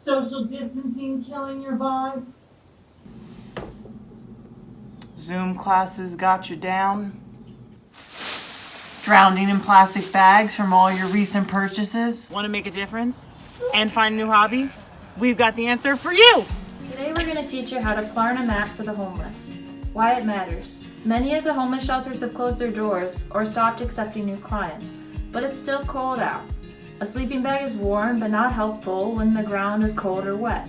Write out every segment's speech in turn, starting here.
Social distancing killing your vibe? Zoom classes got you down? Drowning in plastic bags from all your recent purchases? Want to make a difference and find a new hobby? We've got the answer for you! Today we're going to teach you how to plarn a mat for the homeless. Why it matters. Many of the homeless shelters have closed their doors or stopped accepting new clients, but it's still cold out. A sleeping bag is warm but not helpful when the ground is cold or wet.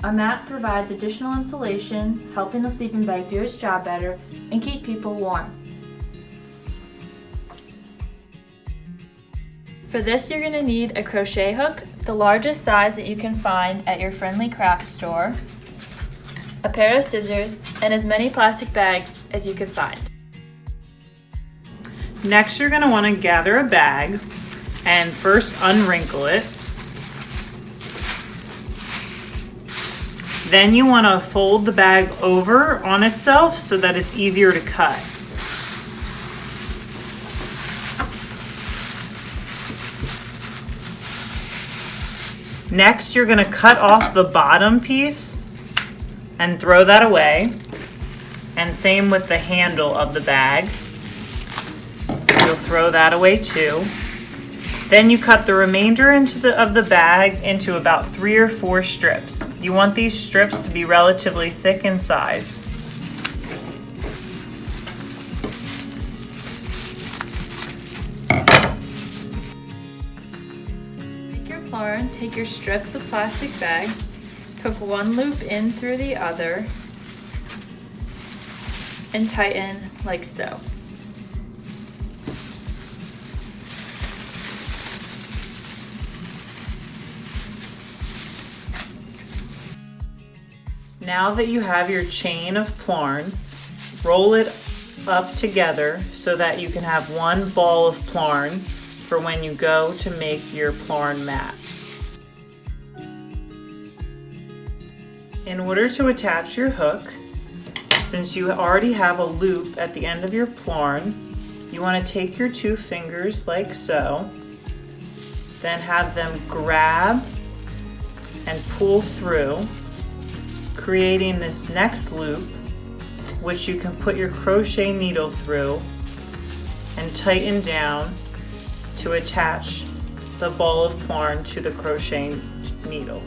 A mat provides additional insulation, helping the sleeping bag do its job better and keep people warm. For this, you're going to need a crochet hook, the largest size that you can find at your friendly craft store, a pair of scissors, and as many plastic bags as you can find. Next, you're going to want to gather a bag and first unwrinkle it. Then you want to fold the bag over on itself so that it's easier to cut. Next, you're going to cut off the bottom piece and throw that away. And same with the handle of the bag. You'll throw that away too. Then you cut the remainder of the bag into about 3 or 4 strips. You want these strips to be relatively thick in size. Plarn, take your strips of plastic bag, hook one loop in through the other, and tighten like so. Now that you have your chain of Plarn, roll it up together so that you can have one ball of Plarn for when you go to make your Plarn mat. In order to attach your hook, since you already have a loop at the end of your Plarn, you want to take your 2 fingers like so, then have them grab and pull through, creating this next loop, which you can put your crochet needle through and tighten down to attach the ball of Plarn to the crochet needle.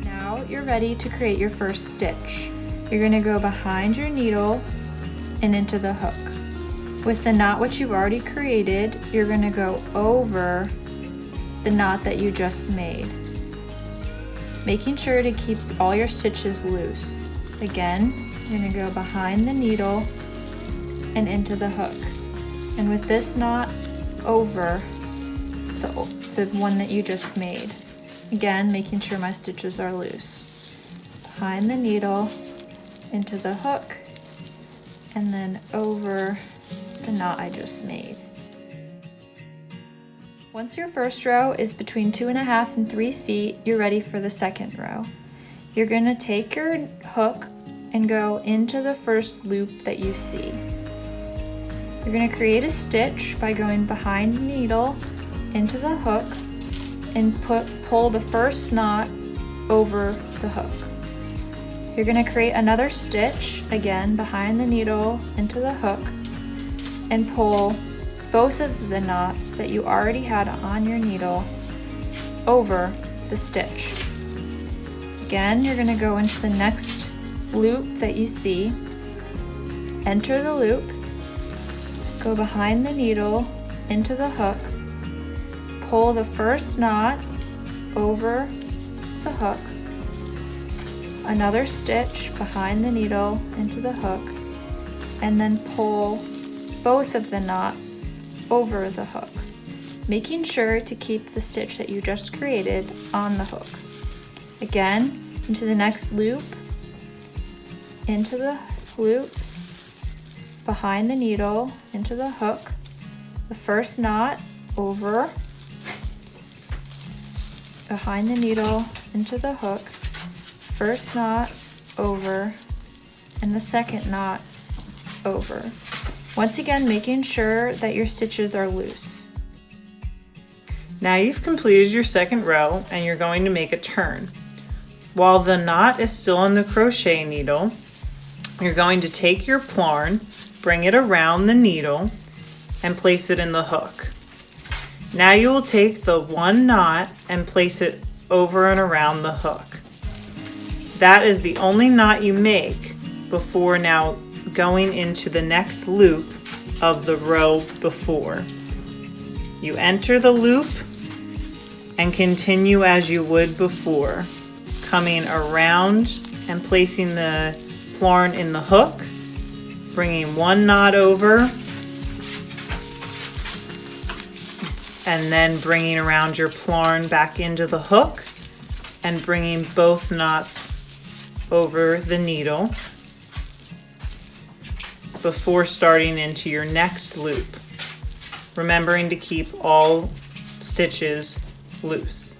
Now you're ready to create your first stitch. You're going to go behind your needle and into the hook. With the knot which you've already created, you're going to go over the knot that you just made, making sure to keep all your stitches loose. Again, you're going to go behind the needle and into the hook. And with this knot over the one that you just made. Again, making sure my stitches are loose. Behind the needle, into the hook, and then over the knot I just made. Once your first row is between 2.5 and 3 feet, you're ready for the second row. You're going to take your hook and go into the first loop that you see. You're going to create a stitch by going behind the needle into the hook and pull the first knot over the hook. You're going to create another stitch, again behind the needle into the hook, and pull both of the knots that you already had on your needle over the stitch. Again, you're going to go into the next loop that you see, enter the loop, go behind the needle into the hook, pull the first knot over the hook, another stitch behind the needle into the hook, and then pull both of the knots over the hook, making sure to keep the stitch that you just created on the hook. Again, into the next loop, into the loop, behind the needle, into the hook, the first knot over, behind the needle, into the hook, first knot over, and the second knot over. Once again, making sure that your stitches are loose. Now you've completed your second row and you're going to make a turn. While the knot is still on the crochet needle, you're going to take your Plarn, bring it around the needle, and place it in the hook. Now you will take the one knot and place it over and around the hook. That is the only knot you make before now going into the next loop of the row before. You enter the loop and continue as you would before, coming around and placing the Plarn in the hook, bringing one knot over, and then bringing around your Plarn back into the hook and bringing both knots over the needle before starting into your next loop, remembering to keep all stitches loose.